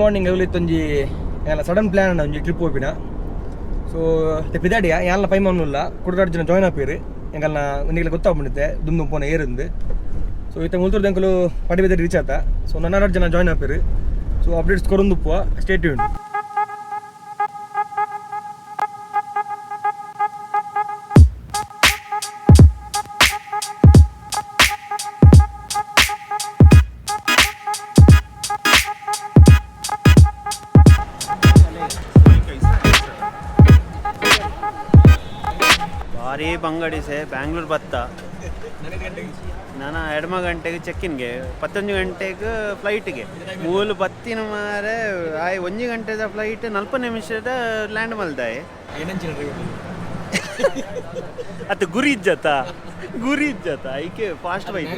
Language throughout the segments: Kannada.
ಮಾರ್ನಿಂಗ್ ಅವಲಿತ್ತೊಂಜಿ ಸಡನ್ ಪ್ಲಾನ್ ಒಂಜಿ ಟ್ರಿಪ್ ಹೋಪಿನ. ಸೊ ಪಿದಾಡಿಯ ಯಾನ್ಲ ಪೈಮನ್ನುಲ್ಲ ಕುಡ್ದಾಡ್ ಜನ ಜಾಯ್ನ್ ಆಪಿರು ಎಂಕಲ್ನ ಒಂದಿಗೆ ಗೊತ್ತಾಗ್ಬಿಡುತ್ತೆ ದುಮ್ ಪೋನ ಏರುಂದು. ಸೊ ಇತ್ತ ಮುಲ್ತೂರ್ದು ಅಂಕಲು ಪಡಿಬೇದ ರೀಚ್ ಆತ. ಸೊ ನನ್ನಾರು ಜನ ಜಾಯ್ನ್ ಆಪಿರು. ಸೊ ಅಪ್ಡೇಟ್ಸ್ ಕೊರೊಂದುಪ್ಪುವ ಸ್ಟೇ ಟ್ಯೂನ್ಡ್. ಭಾರಿ ಬಂಗಡಿ ಸೆ ಬ್ಯಾಂಗ್ಳೂರು ಬತ್ತ ನಾನು 2 ಗಂಟೆಗೆ ಚೆಕ್ಕಿನ್ಗೆ 11 ಗಂಟೆಗೆ ಫ್ಲೈಟ್ಗೆ ಮೂಲು ಬತ್ತಿನ ಮಾರೆ ಆಯ್ 1 ಗಂಟೆದ ಫ್ಲೈಟ್ 40 ನಿಮಿಷದ ಲ್ಯಾಂಡ್ ಮಲ್ದಾಯ್ ಅದು ಗುರಿ ಇಜ್ಜತ ಐಕೆ fast bike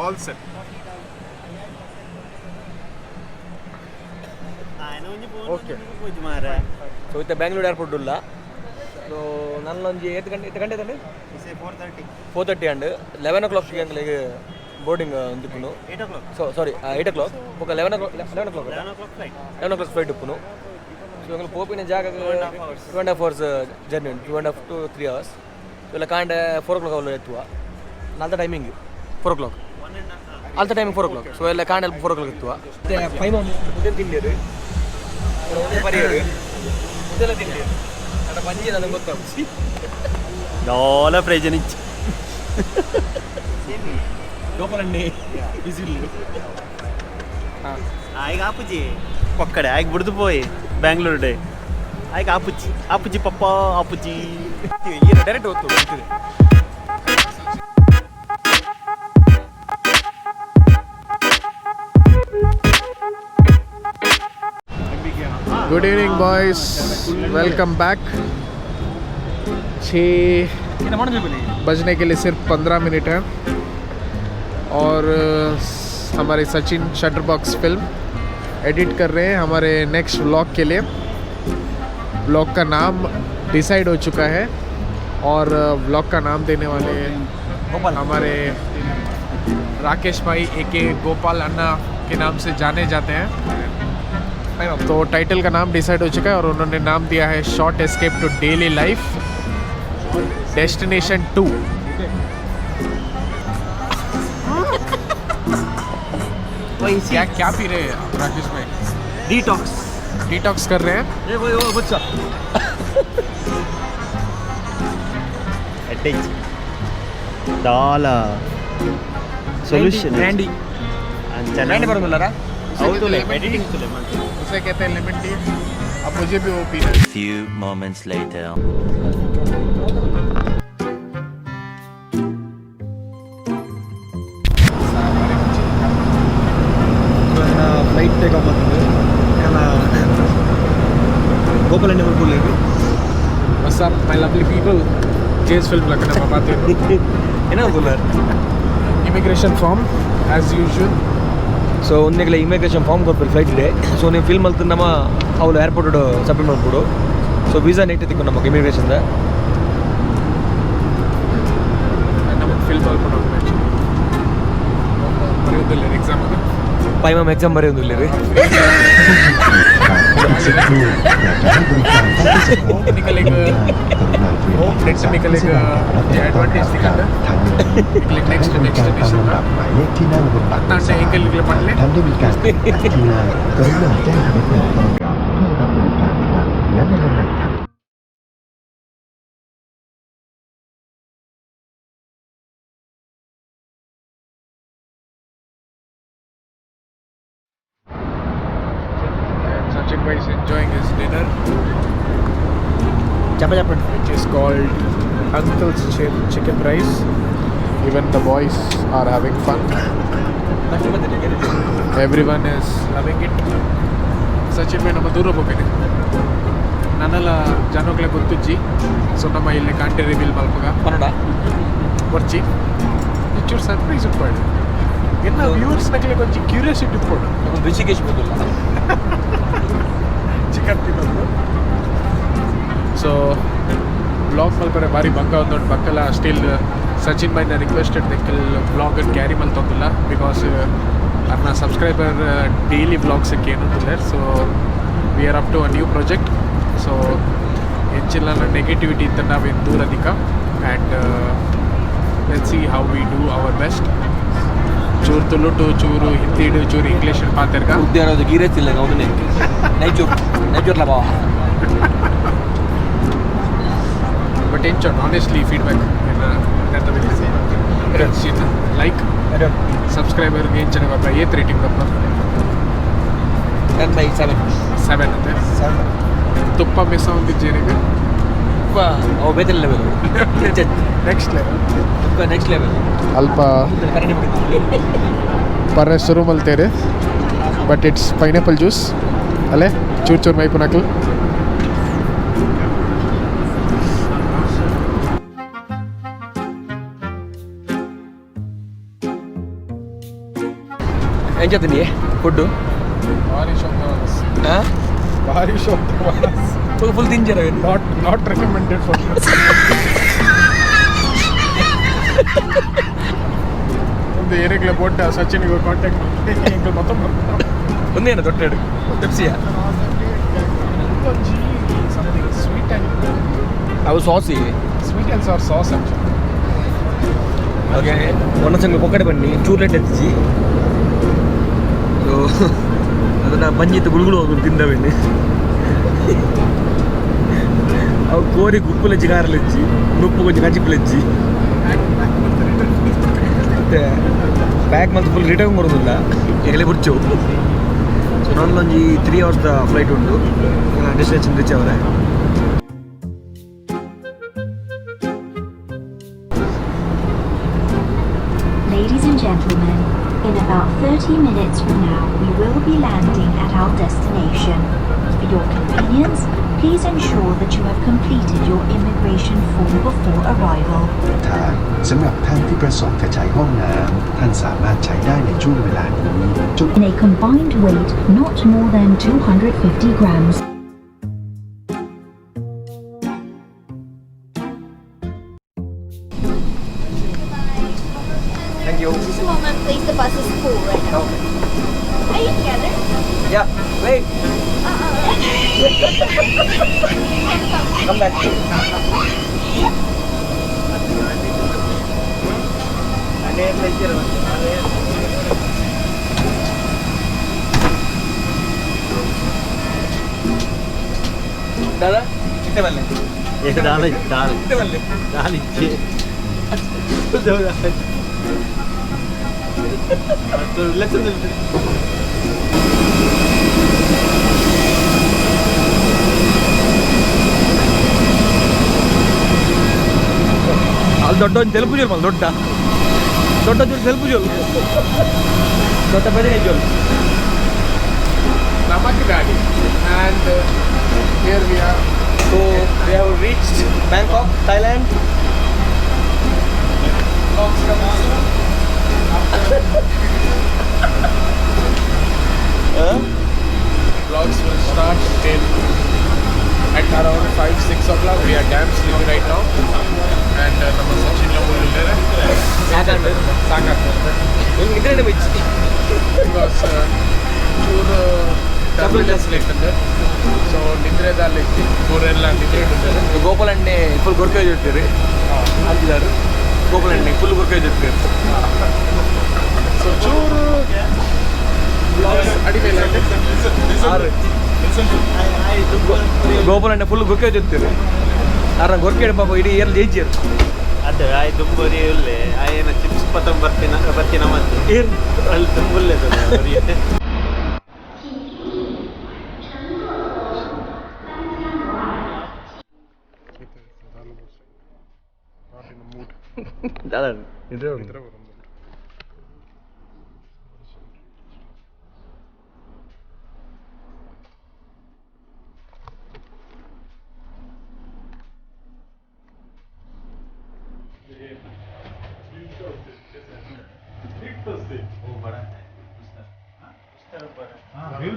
all set okay ಮಾರೆ. ಸೊ ಇತ್ತ ಬ್ಯಾಂಗ್ಳೂರು ಏರ್ಪೋರ್ಟ್ ಇಲ್ಲ. ಸೊ ನನ್ನೊಂದು 8 ಗಂಟೆ 4:30 ಅಂಡ್ 11 o'clock ಅಂಗಲಿಗೆ ಬೋರ್ಡಿಂಗ್ ಉಂದಿಪ್ಪುನು. ಸೊ ಸಾರಿ 8 o'clock ఒక 11 o'clock ಫ್ಲೈಟ್ ಉಪ್ಪುನು. ಸೊ ಅಂಗಲು ಪೋಪಿನ ಜಾಗ 2.5 hours ಜರ್ನಿ 2.5 to 3 hours. ಇಲ್ಲ ಕಾಂಡೆ 4 o'clock ಅವಳು ಎತ್ತುವ ನಾಲ್ತ ಟೈಮಿಂಗ್ 4 o'clock ಆಲ್ತ ಟೈಮಿಂಗ್ 4 o'clock. ಸೊ ಎಲ್ಲ ಕಾಂಡೆ 4 o'clock ಎತ್ತುವ. ಫೈವ್ ಮುದ್ದೆ ತಿಂಡಿರು ಪರಿಯರು ಮುದ್ದೆಲ್ಲ ತಿಂಡಿರು ನನ್ನ ಪಂಜಿ ನನಗೆ ಗೊತ್ತಾಗ್ಸಿ ಡಾಲ ಪ್ರಯೋಜನಿಚ್ಚ ಗೋಪಾಲಣ್ಣೆ ಬಿಸಿಲು ಆಯ್ಗ ಆಪುಜಿ ಪಕ್ಕಡೆ ಆಯ್ಗ ಬಿಡ್ದು ಪೋಯ್ ಬ್ಯಾಂಗ್ಳೂರ್ ಡೇ ಆಯ್ಗ ಆಪುಜಿ ಪಪ್ಪ ಆಪುಜಿ ಏನು ಡೈರೆಕ್ಟ್ ಹೋಗ್ತು ಗೊತ್ತಿದೆ. Good evening boys, welcome back. 6 बजने के लिए सिर्फ 15 मिनट है और हमारे Sachin shutter box film edit कर रहे हैं हमारे नेक्स्ट व्लॉग के लिए. व्लॉग का नाम डिसाइड हो चुका है और व्लॉग का नाम देने वाले हमारे राकेश भाई एके गोपाल अन्ना के नाम से जाने जाते हैं. तो टाइटल का नाम डिसाइड हो चुका है और उन्होंने नाम दिया है short escape to daily life destination 2. क्या क्या पी रहे हैं राकेश भाई? डिटॉक्स कर रहे हैं. ಡಾಲ ಸೊಲ್ಯೂಷನ್ ಬ್ರ್ಯಾಂಡಿ ಬರೋದಿಲ್ಲ एडिटिंग उसे कहते हैं लेमन टी. अब मुझे भी वो पीना. Few moments later. Flight take off ಆಗ್ತದೆ. ಗೋಪಾಲಣ್ಣ ಬರ್ಕೊಳ್ಳಿ. What's up my lovely people? Jay's film लगना पाते हैं. ಏನ ಬರ್ಕೊಳ್ಳ Immigration form as usual. So ಒಂದಿಗೆ ಇಮಿಗ್ರೇಷನ್ ಫಾರ್ಮ್ ಕೊಡ್ಬೇಕು ಫ್ಲೈಟ್ ಇದೆ. ಸೊ ನೀವು ಫಿಲ್ಮ್ ಅಲ್ತ ನಮ್ಮ ಅವಳು ಏರ್ಪೋರ್ಟ್ ಸಬ್ಮಿಟ್ ಮಾಡ್ಬಿಡು. ಸೊ ವೀಸಾ ನೆಟ್ ತಿಕ್ಕು ನಮಗೆ ಇಮಿಗ್ರೇಷನ್ದ ನಮಗೆ ಫಿಲ್ಮ್ ಬರೆಯೋದಿಲ್ಲ ಎಕ್ಸಾಮ್ ಅದು ಪೈಮಮ್ ಎಕ್ಸಾಮ್ ಬರೆಯೋದಿಲ್ಲ ರೀ. निकलेगा नेट से निकलेगा एडवांटेज दिखाता नेक्स्ट नेशन का अपना से एंगल निकले पढ़ ले. Sachin bhai is enjoying his dinner which is called Uncle's Chicken Rice. Even the boys are having fun. Everyone is having it. Sachin bhai ನಮ್ಮ ದೂರ ಹೋಗ್ಬೇನೆ ನನ್ನೆಲ್ಲ ಜನಗಳ ಗೊತ್ತಿಜ್ಜಿ. ಸೊ ನಮ್ಮ ಇಲ್ಲಿ ಕಾಂಟೆ ರಿವೀಲ್ ಮಲ್ಪಗ ಕನ್ನಡ ಬರ್ಚಿ ಇಚ್ಚೂರು ಸರ್ಪ್ರೈಸ್ ಉಟ್ಪಾಡು ಎಲ್ಲ ವ್ಯೂವರ್ಸ್ನಾಗಲೇ ಕೊಂಚ ಕ್ಯೂರಿಯಾಸಿಟಿ ಉಟ್ಪಾಡು ಒಂದು ಋಷಿಕೇಶ್ ಬದಲ್ಲ ಚಿಕನ್ ತಿನ್ನೋದು. ಸೊ ಬ್ಲಾಗ್ ಮಲ್ಪರೆ ಭಾರಿ ಬಂಗ ಒಂದು ದೊಡ್ಡ ಬಕ್ಕಲ್ಲ ಸ್ಟಿಲ್ ಸಚಿನ್ ಬೈನ ರಿಕ್ವೆಸ್ಟೆಡ್ ದೆಕ್ಕಲ್ ಬ್ಲಾಗನ್ನು ಕ್ಯಾರಿ ಮಲ್ತೊಂದಿಲ್ಲ ಬಿಕಾಸ್ ಅರ್ನ ಸಬ್ಸ್ಕ್ರೈಬರ್ ಡೈಲಿ ಬ್ಲಾಗ್ಸಕ್ಕೆ ಏನಂತಿಲ್ಲ. So we are up to a new project. So ಹೆಚ್ಚಿನ ನೆಗೆಟಿವಿಟಿ ಇತ್ತ ನಾವೇನು ದೂರ ಅಧಿಕ and let see how we do our best. ಚೂರು ತುಳುಟು ಚೂರು ಹಿಂದಿಡು ಚೂರು ಇಂಗ್ಲೀಷ್ ಮಾತಾಡ್ಕ ಉದ್ಯಾನದ ಗೀರೆತ್ತಿಲ್ಲ ಅವನೇ ನೈಚೂರ್ಲ ಬಾವ. ಬಟ್ ಎಂಚೋನ್ ಆನೆಸ್ಟ್ಲಿ ಫೀಡ್ಬ್ಯಾಕ್ ಲೈಕ್ ಸಬ್ಸ್ಕ್ರೈಬರ್ಗೆ ಏನು ಚೆನ್ನಾಗಿ ಬರ್ತಾ ಏತ್ ರೇಟಿಂಗ್ ಬರ್ತಾ 10/7 ಅಂತೆ. ತುಪ್ಪ ಮಿಸ್ ಆಗುತ್ತಿದ್ದೇನೆ ಅವು ಬೇತಲ್ level next level next level ಅಲ್ಪ ಪರ್ರೆ ಶುರು ಮಲ್ತೇರೆ. ಬಟ್ ಇಟ್ಸ್ ಪೈನಾಪಲ್ ಜ್ಯೂಸ್ ಅಲ್ಲೇ ಚೂರು ಚೂರು ಮೈಪು ನಕಲ್. ఏం చెప్తుంది ఫుడ్ ಭಾರಿ ಶಾಪ್ ಫುಲ್ ತಿಂಜರ ನಾಟ್ ರೆಕಮೆಂಡೆಡ್ ಫಾರ್ ಒಂದು ಏರಿಯಾಗ್ಲೆ ಬೋಟ್ ಸಚಿನ್ಗೆ ಕಾಂಟ್ಯಾಕ್ಟ್ ಮಾಡಿ ಮೊತ್ತ ಒಂದೇನು ದೊಡ್ಡ ಪೆಪ್ಸಿಯಾ ಸಮಥಿಂಗ್ ಸ್ವೀಟ್ ಆ್ಯಂಡ್ ಅವು saucy sweet and sour sauce actually. Okay ಒಂದೊಂದು ಸಂಘ ಪೊಕ್ಕಡೆ ಬನ್ನಿ ಚೂರ್ಲೆಟ್ ಎತ್ತಿಸಿ ಅದನ್ನು ಬಂಜಿತ್ತು ಗುಳುಗುಳು ಹೋಗೋದು ತಿಂದವೇನೆ. ಅವು ಕೋರಿ ಗುಪ್ಪುಲೆಜ್ಜಿ ಕಾರಲೆಜ್ಜಿ ನುಪ್ಪು ಕೊಂಚ ಕಚ್ಚಿಪ್ಪುಲೆಜ್ಜಿ ಮತ್ತೆ ಪ್ಯಾಕ್ ಮತ್ತು ಫುಲ್ ರಿಟರ್ನ್ ಕೊಡೋದಿಲ್ಲ ಈಗಲೇ ಬುರ್ಚು. ಸೊ ನನ್ನೊಂದು 3 hours ಫ್ಲೈಟ್ ಉಂಟು ಡೆಸ್ಟಿನೇಷನ್ ರೀಚ್ ಅವರೇ. Ladies and gentlemen, in about 30 minutes from now, we will be landing at our destination. For your convenience, please ensure that you have completed your immigration form before arrival. สำหรับท่านที่ประสงค์จะใช้ห้องน้ำท่านสามารถใช้ได้ในช่วงเวลานี้จน In a combined weight not more than 250 grams. Thank you. Just a moment, please. The bus is full right now. Are you together? Yeah, wait. Come back. दादा कितने वाले एक दाल दाल कितने वाले दाल इच्छे तो लेसन ಅಲ್ಲಿ ದೊಡ್ಡ ಒಂದು ತೆಲುಪು ಜೋಲ್ ಮಲ್ಲ ದೊಡ್ಡ ದೊಡ್ಡ ಜೋಲ್ ತೆಲುಪು ಜೋಲ್ ದೊಡ್ಡ ಬೆಳೆ ಜೋಲ್ Namak Valley, and here we are. So we have reached Bangkok, Thailand. Vlogs come soon. Vlogs will start at around 5-6 o'clock. We are damn sleepy right now, and ನಮ್ಮ ಸಚಿನ್ ಅವರು ಇದ್ದಾರೆ. ಸಾಕಾಗ್ತದೆ ಇಂಟರ್ನೆಟ್ ಬಿಚ್ಚಿ ಬಿಕಾಸ್ ಚೂರು ಟ್ಯಾಬ್ಲೆಟ್ಸ್ ಇರ್ತದೆ. ಸೊ ನಿದ್ರೆದಲ್ಲಿ ಊರೆಲ್ಲ ನಿದ್ರೆ ಇಟ್ಟಿದ್ದಾರೆ. ಗೋಪಾಲಣ್ಣೆ ಫುಲ್ ಗೊರ್ಕೆ ಇರ್ತೀರಿ ಅಂತಿದ್ದಾರೆ. ಗೋಪಾಲಣ್ಣೆ ಫುಲ್ ಗೊರ್ಕೆ ಇರ್ತೀರಿ. ಸೊ ಚೂರು ಅಡಿಮೇಲೆ ಗೋಪಾಲಣ್ಣೆ ಫುಲ್ ಗೊರ್ಕೆ ಇರ್ತೀರಿ. ಆರ ಗೊರ್ಕೆ ಪಾಪ ಇಡೀ ಏರ್ ಜೇಜಿಯರು ಅದು ಆಯ್ ತುಂಬರಿ ಉಲ್ಲೆ ಆಯನ ಚಿಪ್ಸ್ ಪತಂ ಬರ್ತಿನ ಮತ್ತೆ ಏನು ಅಲ್ಲಿ ತುಂಬುಲ್ಲೆ दादा निद्रे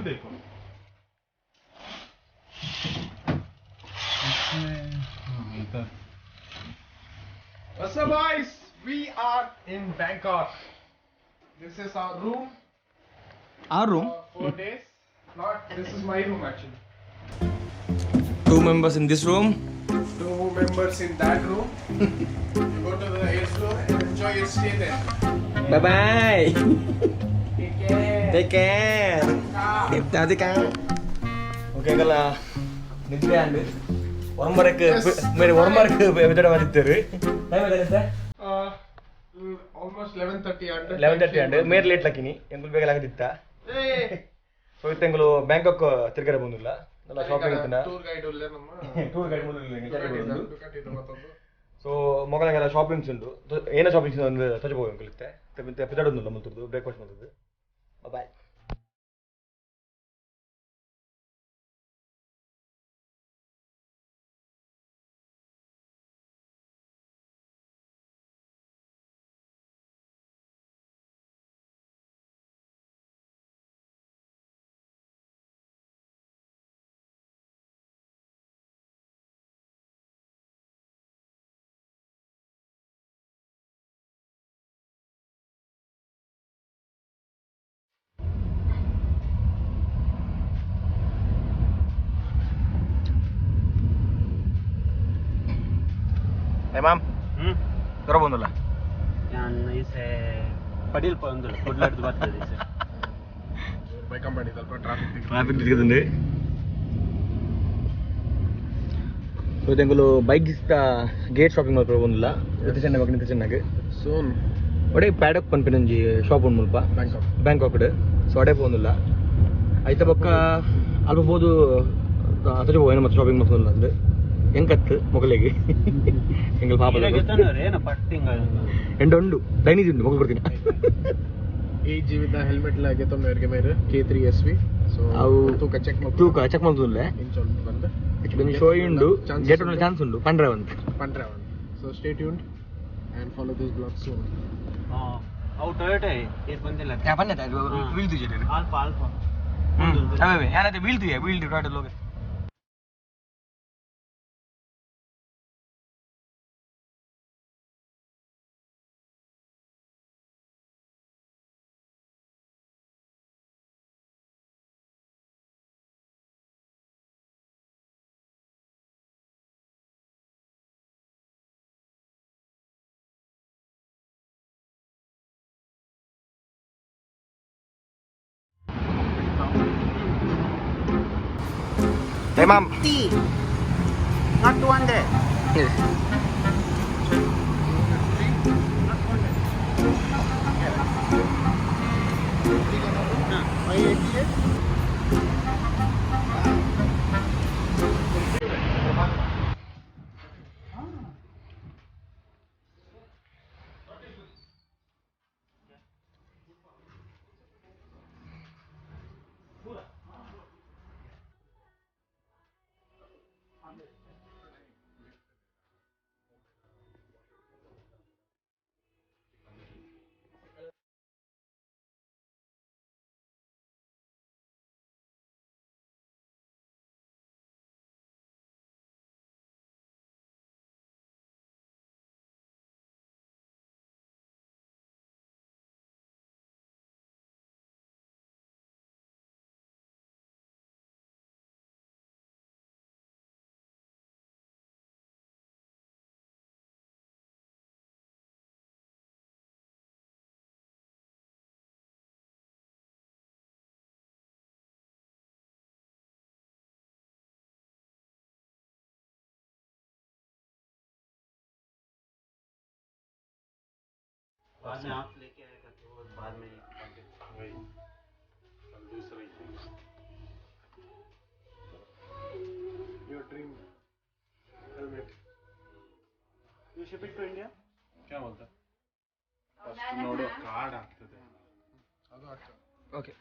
देखो What's up, boys? We are in Bangkok. This is our room. Our room? 4 days. Not. This is my room actually. 2 members in this room. 2 members in that room. You go to the 8th floor and enjoy your stay there. Bye bye. Take care. Take care. Nanti kan. Oke kalau ನಿದ್ರೆ ಅಂಡ್ ಹೊರಮರಕ್ಕೆ ಮೇರೆ ಹೊರಮರಕ್ಕೆ ಬೆದಡ ಮಾಡಿದ್ದಾರೆ ಟೈಮ್ ಎಷ್ಟ Almost 11:30 under. 11:30 ಅಂಡ್ ಮೇರೆ ಲೇಟ್ ಲಕ್ಕಿನಿ ಎಂಗುಲ್ ಬೇಗ ಲಾಗದಿತ್ತ ಸೊ ಇತ್ತೆಂಗುಲು ಬ್ಯಾಂಕಾಕ್ ತಿರ್ಗರೆ ಬಂದಿಲ್ಲ ಎಲ್ಲ ಶಾಪಿಂಗ್ ಇತ್ತಿನ ಟೂರ್ ಗೈಡ್ ಉಳ್ಳೆ ನಮ್ಮ ಟೂರ್ ಗೈಡ್ ಮುಂದೆ ಕಟ್ಟಿದ್ದು ಮತ್ತೊಂದು. ಸೊ ಮಗನಿಗೆಲ್ಲ ಶಾಪಿಂಗ್ಸ್ ಉಂಟು ಏನ ಶಾಪಿಂಗ್ಸ್ ಒಂದು ತಜಬಹುದು ಅಂಕಲಿತ್ತೆ ಮತ್ತೆ ಪಿತಾಡೊಂದು ನಮ್ಮಂತದ್ದು ಬ್ರೇಕ್ಫಾಸ್ಟ್ ಮಾಡ್ತದ್ದು ಬಾಯ್. Mam, berapa bundur lah? Yang ise padil pondu kodladu battade ise ಬೈಕಂಬಡಿ ಸ್ವಲ್ಪ ಟ್ರಾಫಿಕ್ ಸಿಗುತ್ತದೆ ಸೊ ಇದೆಂಗಲು ಬೈಕ್ ಇಸ್ತಾ ಗೇಟ್ ಶಾಪಿಂಗ್ ಮಾಡ್ಕೊಂಡು ಬಂದಿಲ್ಲ ಇದು ಚೆನ್ನಾಗಿ ನಿಂತ ಚೆನ್ನಾಗಿ ಸೋನ್ ಒಡೆ ಪ್ಯಾಡಕ್ ಪನ್ಪಿನಂಜಿ ಶಾಪ್ ಉಂಡು ಮುಲ್ಪ ಬ್ಯಾಂಕಾಕ್ ಸೊ ಅಡೆ ಬಂದಿಲ್ಲ ಐತ ಪಕ್ಕ ಅಲ್ಪ ಬೋದು ಅತಜ ಹೋಯ್ನ ಮತ್ತೆ ಶಾಪಿಂಗ್ ಮಾಡ್ಕೊಂಡಿಲ್ಲ ಅಂದ್ರೆ ಹೆಂಗತ್ತು ಮೊಗಲಿಗೆ ಎಂಗಲ್ ಪಾಪ ಎಂಡು ಡೈನೀಸ್ ಉಂಟು ಮೊಗಲ್ ಕೊಡ್ತೀನಿ ಈ ಜೀವಿತ ಹೆಲ್ಮೆಟ್ ಲಾಗೆ ತೊಂದರೆಗೆ ಮೇರೆ K3SV ಸೊ ಅವು ತೂಕ ಚೆಕ್ ಮಾಡ್ತಿಲ್ಲ ಇಂಚೊಂದು ಬಂದು ಆಕ್ಚುಲಿ ಶೋ ಉಂಡು ಗೇಟ್ ಒಂದು ಚಾನ್ಸ್ ಉಂಡು ಪಂಡ್ರೆ ಒಂದು so stay tuned and follow this blog soon. Out Toyota ace ಬಂದಿಲ್ಲ ಪನ್ನೆ ವೀಲ್ ತುಜೆ ಆಲ್ಫಾ ಅವೇ ಯಾರತ್ತೆ wheel Toyota logo Hey mom. not 200 बाद में आप लेके आएगा तो बाद में वही दूसरा Your dream helmet. You ship it to India? क्या बोलता फस्ट ನೋಡು ಕಾರ್ಡ್ ಆಗ್ತದೆ ಅದು ಆಗ್ತದೆ ಓಕೆ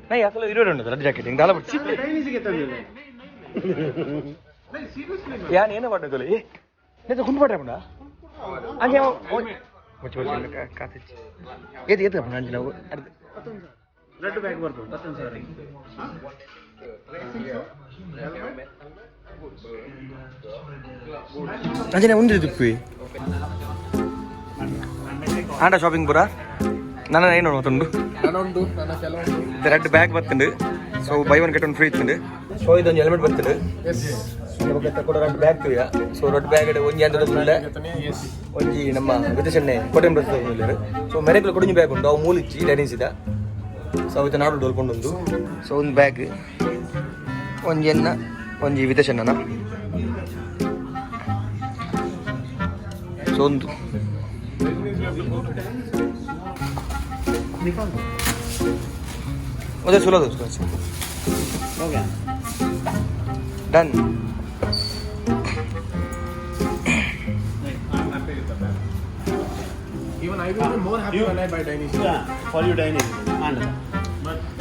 नाही असलं 22 ఉండదు రెడ్ జాకెట్ ఇంక దాలబట్టి యాని ఏన పడ్డది ఏ నేను గుండు పడ్డాకుండా అంగే వచ్చి కాతిచ్చి ఏది ఏది అంటే ನಾವು రెడ్ బ్యాగ్ ಬರ್ಬೋದು ಪತ್ತನ್ ಸಾರಿ ಅಂಜನೆ ಉಂದಿರಿ ತುಪ್ಪಿ ಆಂಡ ಶಾಪಿಂಗ್ ಪೂರ ನನ್ನ ಏನು ನೋಡುತ್ತುಂಡು ರೆಡ್ ಬ್ಯಾಗ್ ಬರ್ತುಂಡು so buy one get one free ಇತ್ತುಂಡು ಸೊ ಇದೊಂದು ಹೆಲ್ಮೆಟ್ ಬರ್ತುಂಡು ಕೂಡ ರೆಡ್ ಬ್ಯಾಗ್ ತುಯ್ಯ ಸೊ ರೆಡ್ ಬ್ಯಾಗ್ ಒಂಜಿ ಅಂತ ಮುಳ್ಳೆ ಒಂಜಿ ನಮ್ಮ ವಿದೇಶಣ್ಣೆ ಕೋಟೆ ಬರ್ತದೆ ಸೊ ಮೆರೆಕ್ಲು ಕೊಡಿಂಜಿ ಬ್ಯಾಗ್ ಉಂಟು ಅವು ಮೂಲಿಚ್ಚಿ ಡೆನಿಸಿದ ಸೊ ಅವತ್ತು ನಾಡು ಡೋಲ್ಕೊಂಡೊಂದು ಸೊ ಒಂದು ಬ್ಯಾಗ್ ಒಂಜಿ ಎನ್ನ ಒಂಜಿ ವಿದೇಶಣ್ಣನ ಸೊ ಒಂದು उधर सुला दो उसको ऐसे हो गया done Even I will be more happy when I buy Chinese. Yeah, for you Chinese. And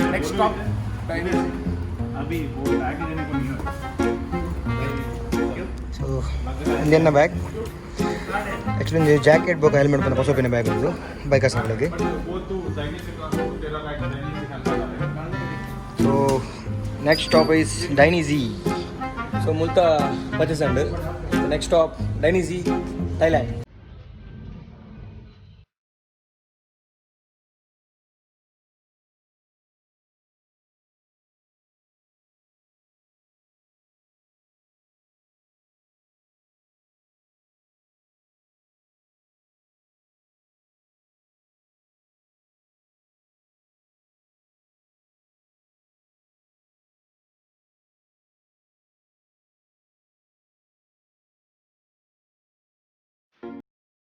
Next stop, Chinese. अभी वो बैग लेने को नहीं है. ಸೊ ಇಂಡಿಯನ್ನ ಬ್ಯಾಗ್ ಆ್ಯಕ್ಚುಲಿ ಜಾಕೆಟ್ ಬೇಕು ಹೆಲ್ಮೆಟ್ ಬಂದು ಹೊಸಪಿನ ಬ್ಯಾಗ್ ಒಂದು ಬೈಕ್ ಹಾಸನಗಳಿಗೆ ಸೊ ನೆಕ್ಸ್ಟ್ ಸ್ಟಾಪ್ ಈಸ್ ಡೈನಿಝಿ ಸೊ ಮುಲ್ತಾ ಪರ್ಚೇಸ್ ಅಂಡ್ ನೆಕ್ಸ್ಟ್ ಸ್ಟಾಪ್ ಡೈನಿಝಿ ಥೈಲ್ಯಾಂಡ್